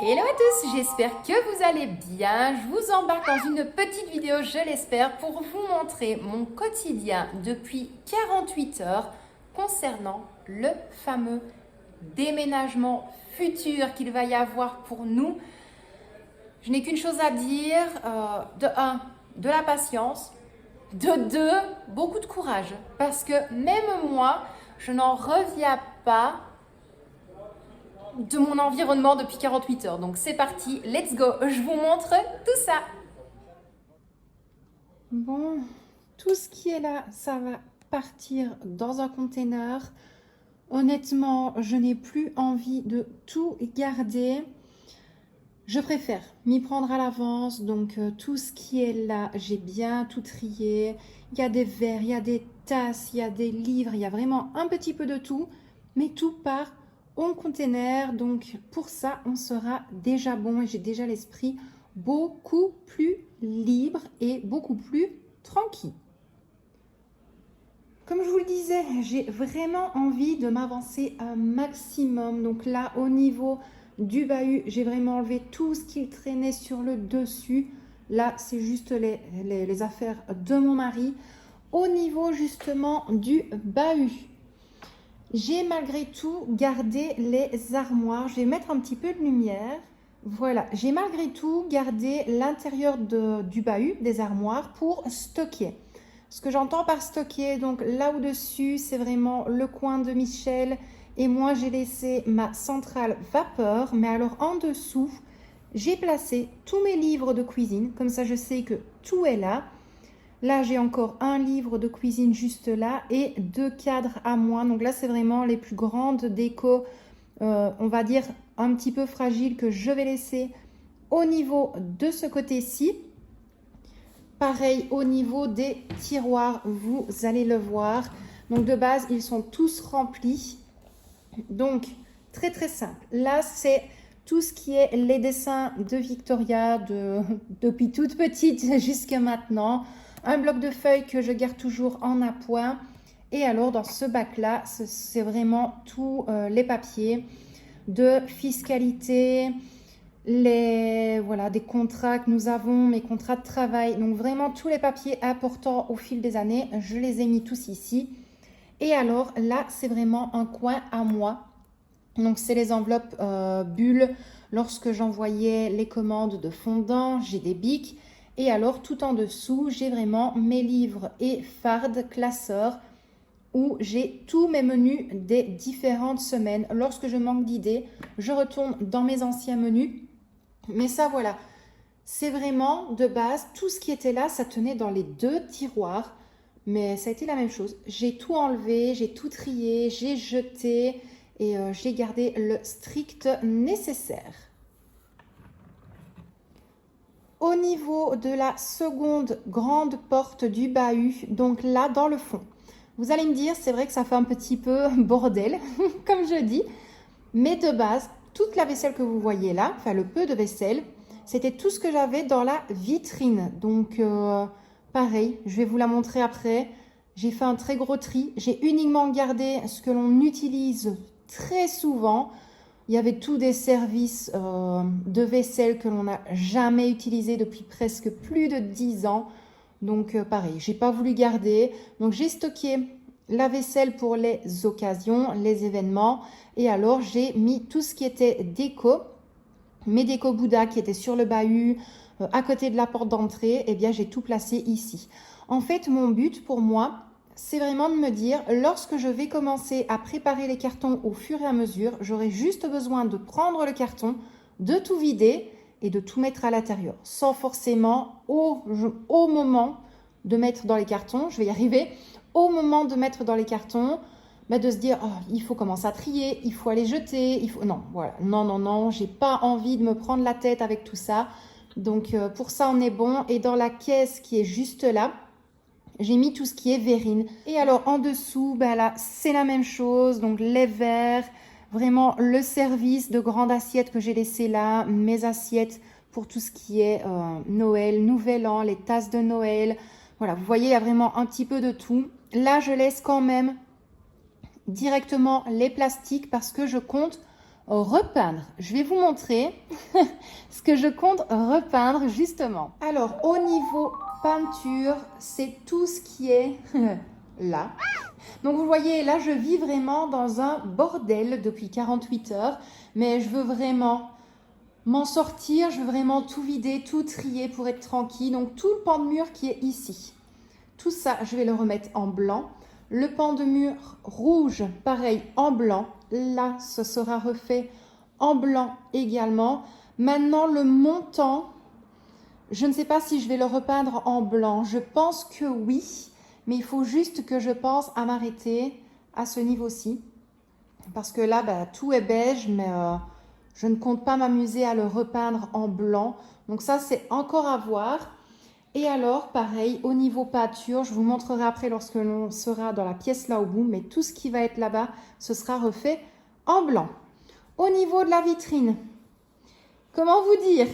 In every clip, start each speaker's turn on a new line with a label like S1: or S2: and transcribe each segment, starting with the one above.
S1: Hello à tous, j'espère que vous allez bien. Je vous embarque dans une petite vidéo, je l'espère, pour vous montrer mon quotidien depuis 48 heures concernant le fameux déménagement futur qu'il va y avoir pour nous. Je n'ai qu'une chose à dire, de un, de la patience, de deux, beaucoup de courage, parce que même moi, je n'en reviens pas de mon environnement depuis 48 heures. Donc c'est parti, let's go, je vous montre tout ça. Bon, tout ce qui est là, ça va partir dans un container. Honnêtement, je n'ai plus envie de tout garder. Je préfère m'y prendre à l'avance. Donc tout ce qui est là, j'ai bien tout trié. Il y a des verres, il y a des tasses, il y a des livres, il y a vraiment un petit peu de tout. Mais tout part en container, donc pour ça on sera déjà bon et j'ai déjà l'esprit beaucoup plus libre et beaucoup plus tranquille. Comme je vous le disais, j'ai vraiment envie de m'avancer un maximum. Donc là, au niveau du bahut, j'ai vraiment enlevé tout ce qui traînait sur le dessus. Là, c'est juste les affaires de mon mari. Au niveau justement du bahut, j'ai malgré tout gardé les armoires. Je vais mettre un petit peu de lumière. Voilà, j'ai malgré tout gardé l'intérieur du bahut, des armoires, pour stocker. Ce que j'entends par stocker, donc là au-dessus, c'est vraiment le coin de Michel. Et moi, j'ai laissé ma centrale vapeur. Mais alors en dessous, j'ai placé tous mes livres de cuisine. Comme ça, je sais que tout est là. Là, j'ai encore un livre de cuisine juste là et deux cadres à moi. Donc là, c'est vraiment les plus grandes décos, on va dire un petit peu fragiles, que je vais laisser au niveau de ce côté-ci. Pareil au niveau des tiroirs, vous allez le voir. Donc de base, ils sont tous remplis. Donc, très très simple. Là, c'est tout ce qui est les dessins de Victoria depuis toute petite jusqu'à maintenant. Un bloc de feuilles que je garde toujours en appoint. Et alors, dans ce bac-là, c'est vraiment tous les papiers de fiscalité, des contrats que nous avons, mes contrats de travail. Donc, vraiment, tous les papiers importants au fil des années, je les ai mis tous ici. Et alors, là, c'est vraiment un coin à moi. Donc, c'est les enveloppes bulles. Lorsque j'envoyais les commandes de fondant, j'ai des bics. Et alors, tout en dessous, j'ai vraiment mes livres et fardes classeurs où j'ai tous mes menus des différentes semaines. Lorsque je manque d'idées, je retourne dans mes anciens menus. Mais ça, voilà, c'est vraiment de base, tout ce qui était là, ça tenait dans les deux tiroirs. Mais ça a été la même chose. J'ai tout enlevé, j'ai tout trié, j'ai jeté et j'ai gardé le strict nécessaire. Au niveau de la seconde grande porte du bahut, donc là dans le fond, vous allez me dire, c'est vrai que ça fait un petit peu bordel, comme je dis, mais de base, toute la vaisselle que vous voyez là, enfin le peu de vaisselle, c'était tout ce que j'avais dans la vitrine. Donc pareil, je vais vous la montrer après. J'ai fait un très gros tri. J'ai uniquement gardé ce que l'on utilise très souvent. Il y avait tous des services de vaisselle que l'on n'a jamais utilisés depuis presque plus de 10 ans. Donc pareil, j'ai pas voulu garder. Donc j'ai stocké la vaisselle pour les occasions, les événements. Et alors j'ai mis tout ce qui était déco. Mes déco Bouddha qui étaient sur le bahut, à côté de la porte d'entrée, eh bien j'ai tout placé ici. En fait, mon but pour moi, c'est vraiment de me dire, lorsque je vais commencer à préparer les cartons au fur et à mesure, j'aurai juste besoin de prendre le carton, de tout vider et de tout mettre à l'intérieur, sans forcément au moment de mettre dans les cartons, je vais y arriver, au moment de mettre dans les cartons, de se dire, oh, il faut commencer à trier, il faut aller jeter, il faut... Non, voilà, non, j'ai pas envie de me prendre la tête avec tout ça. Donc, pour ça, on est bon. Et dans la caisse qui est juste là, j'ai mis tout ce qui est verrine. Et alors, en dessous, là, c'est la même chose. Donc, les verres, vraiment le service de grande assiette que j'ai laissé là, mes assiettes pour tout ce qui est Noël, Nouvel An, les tasses de Noël. Voilà, vous voyez, il y a vraiment un petit peu de tout. Là, je laisse quand même directement les plastiques parce que je compte repeindre. Je vais vous montrer ce que je compte repeindre justement. Alors, au niveau peinture, c'est tout ce qui est là. Donc, vous voyez, là, je vis vraiment dans un bordel depuis 48 heures, mais je veux vraiment m'en sortir, je veux vraiment tout vider, tout trier pour être tranquille. Donc, tout le pan de mur qui est ici, tout ça, je vais le remettre en blanc. Le pan de mur rouge, pareil, en blanc. Là, ce sera refait en blanc également. Maintenant, le montant, je ne sais pas si je vais le repeindre en blanc. Je pense que oui, mais il faut juste que je pense à m'arrêter à ce niveau-ci. Parce que là, tout est beige, mais je ne compte pas m'amuser à le repeindre en blanc. Donc ça, c'est encore à voir. Et alors, pareil, au niveau peinture, je vous montrerai après lorsque l'on sera dans la pièce là au bout, mais tout ce qui va être là-bas, ce sera refait en blanc. Au niveau de la vitrine, comment vous dire?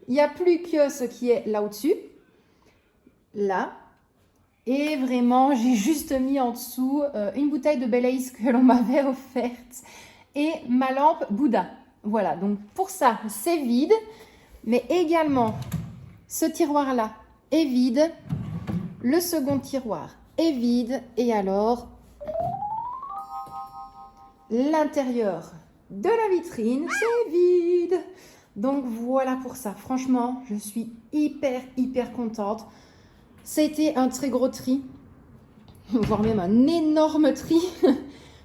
S1: Il n'y a plus que ce qui est là au-dessus, là. Et vraiment, j'ai juste mis en dessous une bouteille de Baileys que l'on m'avait offerte et ma lampe Bouddha. Voilà, donc pour ça, c'est vide, mais également ce tiroir-là est vide, le second tiroir est vide et alors l'intérieur de la vitrine c'est vide. Donc voilà pour ça, franchement je suis hyper contente. C'était un très gros tri, voire même un énorme tri,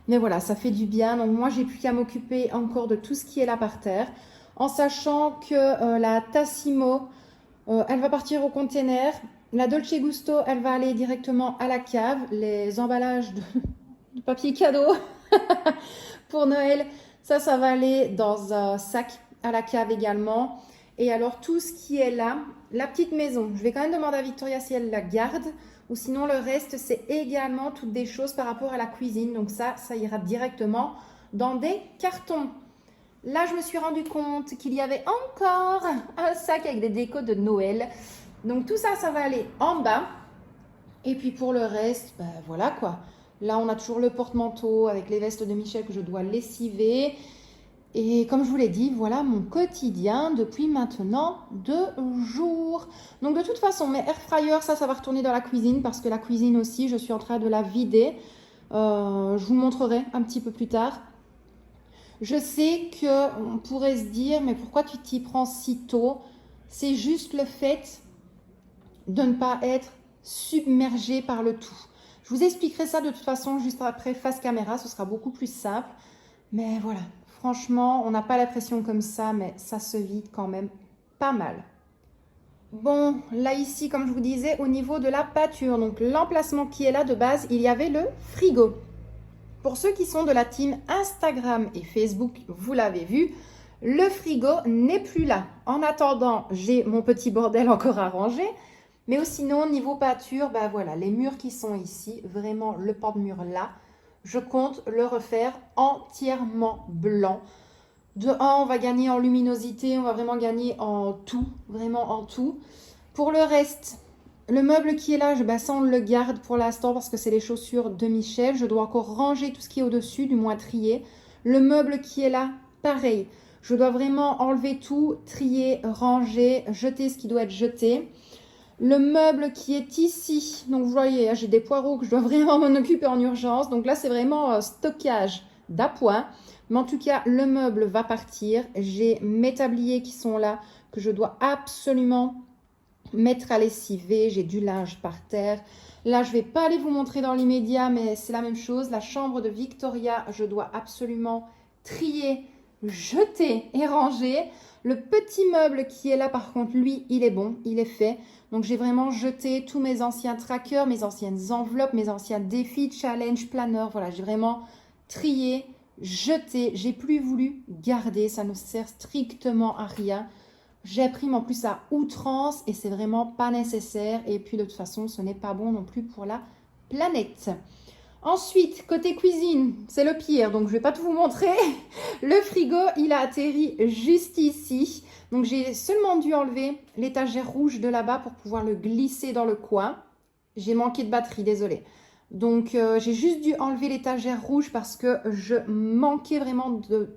S1: mais voilà, ça fait du bien. Donc moi j'ai plus qu'à m'occuper encore de tout ce qui est là par terre, en sachant que la Tassimo elle va partir au container. La Dolce Gusto, elle va aller directement à la cave. Les emballages de papier cadeau pour Noël, ça va aller dans un sac à la cave également. Et alors, tout ce qui est là, la petite maison, je vais quand même demander à Victoria si elle la garde. Ou sinon, le reste, c'est également toutes des choses par rapport à la cuisine. Donc ça ira directement dans des cartons. Là, je me suis rendu compte qu'il y avait encore un sac avec des décos de Noël. Donc, tout ça, ça va aller en bas. Et puis, pour le reste, voilà quoi. Là, on a toujours le porte-manteau avec les vestes de Michel que je dois lessiver. Et comme je vous l'ai dit, voilà mon quotidien depuis maintenant 2 jours. Donc, de toute façon, mes air fryers, ça va retourner dans la cuisine parce que la cuisine aussi, je suis en train de la vider. Je vous montrerai un petit peu plus tard. Je sais qu'on pourrait se dire, mais pourquoi tu t'y prends si tôt? C'est juste le fait de ne pas être submergé par le tout. Je vous expliquerai ça de toute façon juste après face caméra, ce sera beaucoup plus simple. Mais voilà, franchement, on n'a pas la pression comme ça, mais ça se vide quand même pas mal. Bon, là ici, comme je vous disais, au niveau de la pâture, donc l'emplacement qui est là de base, il y avait le frigo. Pour ceux qui sont de la team Instagram et Facebook, vous l'avez vu, le frigo n'est plus là. En attendant, j'ai mon petit bordel encore à ranger. Mais sinon, niveau pâture, voilà, les murs qui sont ici, vraiment le pan de mur là, je compte le refaire entièrement blanc. De 1, on va gagner en luminosité, on va vraiment gagner en tout, vraiment en tout. Pour le reste, le meuble qui est là, ça on le garde pour l'instant parce que c'est les chaussures de Michel. Je dois encore ranger tout ce qui est au-dessus, du moins trier. Le meuble qui est là, pareil. Je dois vraiment enlever tout, trier, ranger, jeter ce qui doit être jeté. Le meuble qui est ici, donc vous voyez, j'ai des poireaux que je dois vraiment m'en occuper en urgence. Donc là, c'est vraiment stockage d'appoint. Mais en tout cas, le meuble va partir. J'ai mes tabliers qui sont là, que je dois absolument mettre à lessiver. J'ai du linge par terre. Là, je ne vais pas aller vous montrer dans l'immédiat, mais c'est la même chose. La chambre de Victoria, je dois absolument trier, jeter et ranger. Le petit meuble qui est là, par contre, lui, il est bon, il est fait. Donc, j'ai vraiment jeté tous mes anciens trackers, mes anciennes enveloppes, mes anciens défis, challenge, planner. Voilà, j'ai vraiment trié, jeté. J'ai plus voulu garder, ça ne sert strictement à rien. J'imprime en plus à outrance et c'est vraiment pas nécessaire. Et puis, de toute façon, ce n'est pas bon non plus pour la planète. Ensuite, côté cuisine, c'est le pire, donc je ne vais pas tout vous montrer. Le frigo, il a atterri juste ici. Donc, j'ai seulement dû enlever l'étagère rouge de là-bas pour pouvoir le glisser dans le coin. J'ai manqué de batterie, désolée. Donc, j'ai juste dû enlever l'étagère rouge parce que je manquais vraiment de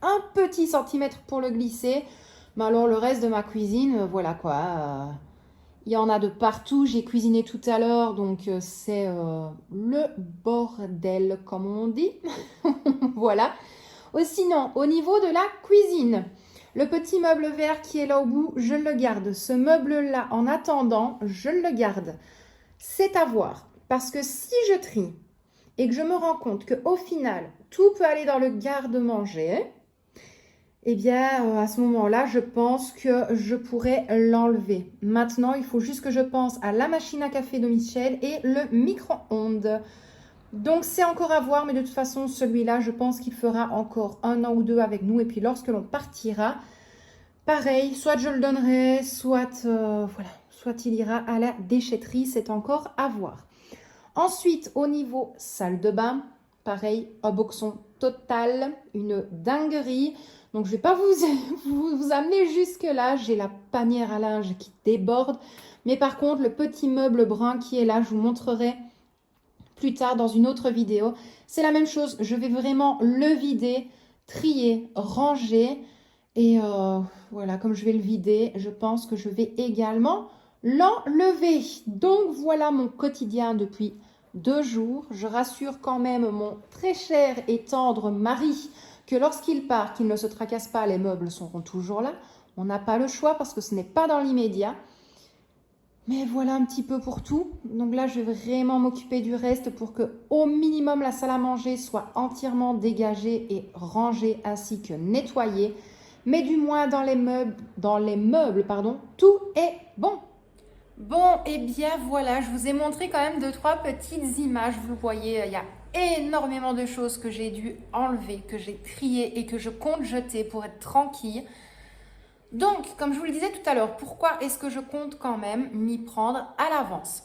S1: un petit centimètre pour le glisser. Mais alors le reste de ma cuisine, voilà quoi. Il y en a de partout. J'ai cuisiné tout à l'heure, donc c'est le bordel, comme on dit. Voilà. Sinon, au niveau de la cuisine, le petit meuble vert qui est là au bout, je le garde. Ce meuble-là, en attendant, je le garde. C'est à voir. Parce que si je trie et que je me rends compte qu'au final, tout peut aller dans le garde-manger, eh bien, à ce moment-là, je pense que je pourrais l'enlever. Maintenant, il faut juste que je pense à la machine à café de Michel et le micro-ondes. Donc, c'est encore à voir, mais de toute façon, celui-là, je pense qu'il fera encore 1 an ou 2 avec nous. Et puis, lorsque l'on partira, pareil, soit je le donnerai, soit, voilà, soit il ira à la déchetterie. C'est encore à voir. Ensuite, au niveau salle de bain, pareil, un boxon total, une dinguerie. Donc, je ne vais pas vous amener jusque-là. J'ai la panière à linge qui déborde. Mais par contre, le petit meuble brun qui est là, je vous montrerai plus tard dans une autre vidéo. C'est la même chose. Je vais vraiment le vider, trier, ranger. Et voilà, comme je vais le vider, je pense que je vais également l'enlever. Donc, voilà mon quotidien depuis 2 jours. Je rassure quand même mon très cher et tendre mari que lorsqu'il part, qu'il ne se tracasse pas, les meubles seront toujours là. On n'a pas le choix parce que ce n'est pas dans l'immédiat. Mais voilà un petit peu pour tout. Donc là, je vais vraiment m'occuper du reste pour que au minimum la salle à manger soit entièrement dégagée et rangée ainsi que nettoyée. Mais du moins dans les meubles, tout est bon. Bon, et bien voilà, je vous ai montré quand même 2-3 petites images. Vous le voyez, il y a énormément de choses que j'ai dû enlever, que j'ai triées et que je compte jeter pour être tranquille. Donc, comme je vous le disais tout à l'heure, pourquoi est-ce que je compte quand même m'y prendre à l'avance?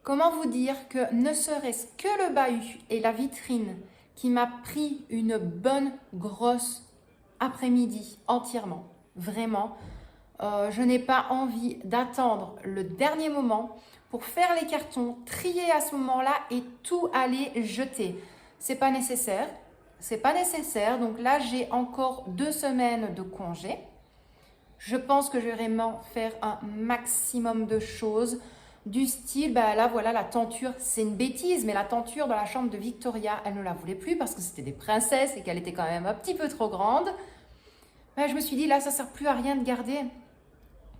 S1: Comment vous dire que ne serait-ce que le bahut et la vitrine qui m'a pris une bonne grosse après-midi entièrement, vraiment, je n'ai pas envie d'attendre le dernier moment pour faire les cartons, trier à ce moment-là et tout aller jeter. C'est pas nécessaire, c'est pas nécessaire. Donc là, j'ai encore 2 semaines de congé. Je pense que je vais vraiment faire un maximum de choses du style, bah là voilà la tenture, c'est une bêtise, mais la tenture dans la chambre de Victoria, elle ne la voulait plus parce que c'était des princesses et qu'elle était quand même un petit peu trop grande. Bah, je me suis dit là ça sert plus à rien de garder.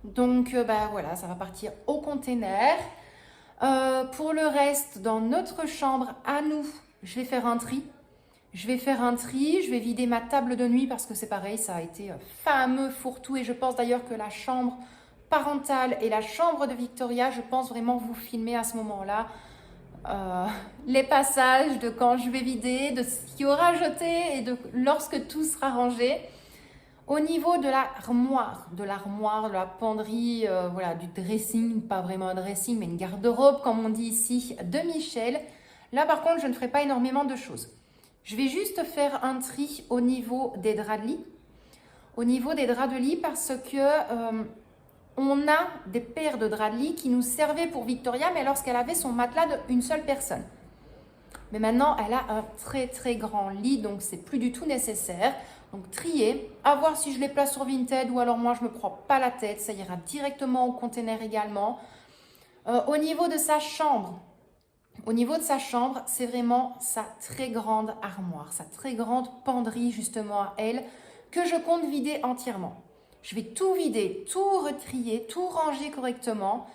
S1: Donc bah voilà, ça va partir au container. Pour le reste, dans notre chambre à nous, je vais faire un tri. Je vais vider ma table de nuit parce que c'est pareil, ça a été fameux fourre-tout et je pense d'ailleurs que la chambre parentale et la chambre de Victoria, je pense vraiment vous filmer à ce moment-là les passages de quand je vais vider, de ce qu'il y aura jeté et de lorsque tout sera rangé. Au niveau de l'armoire, de la penderie, voilà, du dressing, pas vraiment un dressing, mais une garde-robe, comme on dit ici, de Michel. Là, par contre, je ne ferai pas énormément de choses. Je vais juste faire un tri au niveau des draps de lit. Au niveau des draps de lit parce que on a des paires de draps de lit qui nous servaient pour Victoria, mais lorsqu'elle avait son matelas d'une seule personne. Mais maintenant, elle a un très très grand lit, donc c'est plus du tout nécessaire. Donc trier, à voir si je les place sur Vinted ou alors moi je me prends pas la tête, ça ira directement au container également. Au niveau de sa chambre, c'est vraiment sa très grande armoire, sa très grande penderie justement à elle, que je compte vider entièrement. Je vais tout vider, tout retrier, tout ranger correctement.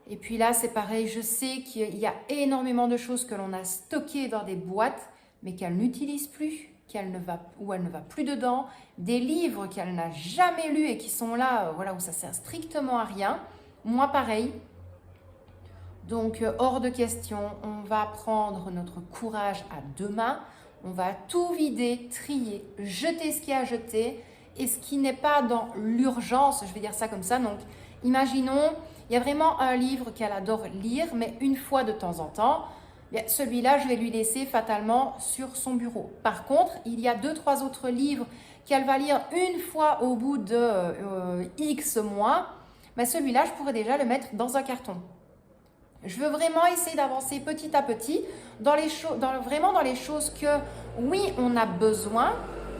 S1: Et puis là, c'est pareil, je sais qu'il y a énormément de choses que l'on a stockées dans des boîtes, mais qu'elle n'utilise plus, elle ne va plus dedans. Des livres qu'elle n'a jamais lus et qui sont là, voilà, où ça sert strictement à rien. Moi, pareil. Donc, hors de question, on va prendre notre courage à 2 mains. On va tout vider, trier, jeter ce qu'il y a à jeter et ce qui n'est pas dans l'urgence, je vais dire ça comme ça. Donc, imaginons, il y a vraiment un livre qu'elle adore lire, mais une fois de temps en temps, celui-là, je vais lui laisser fatalement sur son bureau. Par contre, il y a 2-3 autres livres qu'elle va lire une fois au bout de X mois. Mais celui-là, je pourrais déjà le mettre dans un carton. Je veux vraiment essayer d'avancer petit à petit vraiment dans les choses que, oui, on a besoin,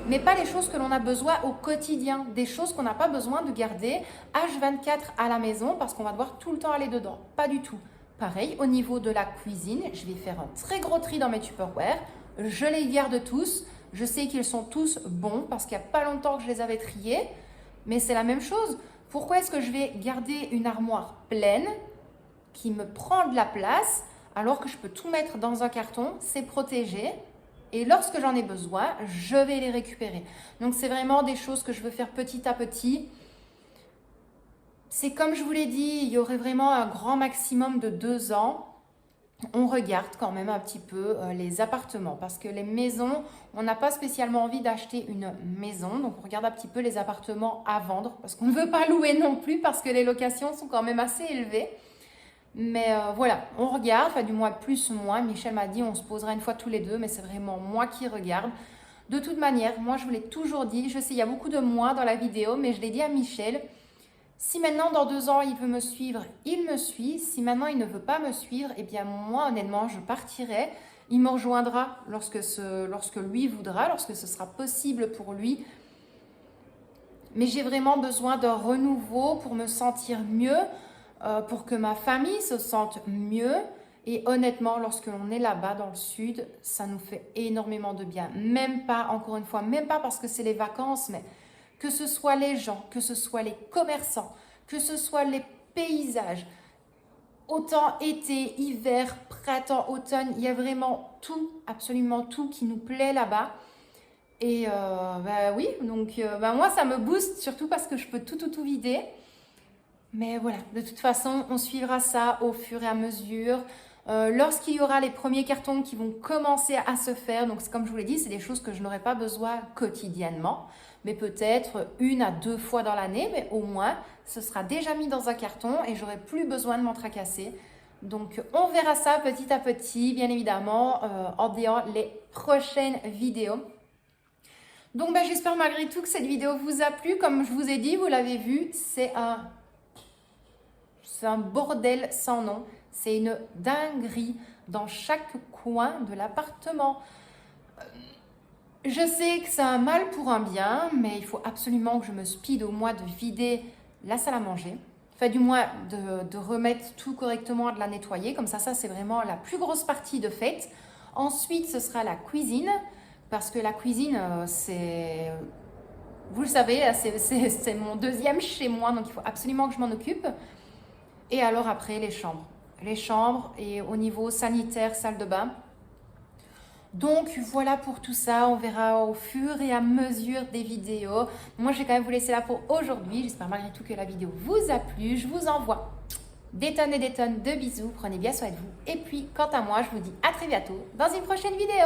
S1: mais pas les choses que l'on a besoin au quotidien, des choses qu'on n'a pas besoin de garder H24 à la maison parce qu'on va devoir tout le temps aller dedans. Pas du tout. Pareil, au niveau de la cuisine, je vais faire un très gros tri dans mes Tupperware. Je les garde tous. Je sais qu'ils sont tous bons parce qu'il n'y a pas longtemps que je les avais triés. Mais c'est la même chose. Pourquoi est-ce que je vais garder une armoire pleine qui me prend de la place alors que je peux tout mettre dans un carton? C'est protégé. Et lorsque j'en ai besoin, je vais les récupérer. Donc, c'est vraiment des choses que je veux faire petit à petit. C'est comme je vous l'ai dit, il y aurait vraiment un grand maximum de 2 ans. On regarde quand même un petit peu les appartements parce que les maisons, on n'a pas spécialement envie d'acheter une maison. Donc, on regarde un petit peu les appartements à vendre parce qu'on ne veut pas louer non plus parce que les locations sont quand même assez élevées. Mais voilà, on regarde, enfin du moins plus moi. Michel m'a dit on se posera une fois tous les deux, mais c'est vraiment moi qui regarde. De toute manière, moi je vous l'ai toujours dit, je sais il y a beaucoup de moi dans la vidéo, mais je l'ai dit à Michel, si maintenant dans 2 ans il veut me suivre, il me suit. Si maintenant il ne veut pas me suivre, eh bien moi honnêtement je partirai. Il me rejoindra lorsque lui voudra, lorsque ce sera possible pour lui. Mais j'ai vraiment besoin d'un renouveau pour me sentir mieux. Pour que ma famille se sente mieux. Et honnêtement, lorsque l'on est là-bas dans le sud, ça nous fait énormément de bien. Même pas, encore une fois, même pas parce que c'est les vacances, mais que ce soit les gens, que ce soit les commerçants, que ce soit les paysages, autant été, hiver, printemps, automne, il y a vraiment tout, absolument tout qui nous plaît là-bas. Et oui, donc moi ça me booste, surtout parce que je peux tout vider. Mais voilà, de toute façon, on suivra ça au fur et à mesure. Lorsqu'il y aura les premiers cartons qui vont commencer à se faire, donc comme je vous l'ai dit, c'est des choses que je n'aurai pas besoin quotidiennement, mais peut-être 1 à 2 fois dans l'année, mais au moins, ce sera déjà mis dans un carton et j'aurai plus besoin de m'en tracasser. Donc, on verra ça petit à petit, bien évidemment, en déant les prochaines vidéos. Donc, j'espère malgré tout que cette vidéo vous a plu. Comme je vous ai dit, vous l'avez vu, c'est un bordel sans nom. C'est une dinguerie dans chaque coin de l'appartement. Je sais que c'est un mal pour un bien, mais il faut absolument que je me speed au moins de vider la salle à manger. Enfin, du moins de remettre tout correctement, de la nettoyer. Comme ça c'est vraiment la plus grosse partie de fait. Ensuite, ce sera la cuisine. Parce que la cuisine, c'est... Vous le savez, c'est mon deuxième chez moi. Donc, il faut absolument que je m'en occupe. Et alors après, les chambres. Les chambres et au niveau sanitaire, salle de bain. Donc voilà pour tout ça. On verra au fur et à mesure des vidéos. Moi, je vais quand même vous laisser là pour aujourd'hui. J'espère malgré tout que la vidéo vous a plu. Je vous envoie des tonnes et des tonnes de bisous. Prenez bien soin de vous. Et puis, quant à moi, je vous dis à très bientôt dans une prochaine vidéo.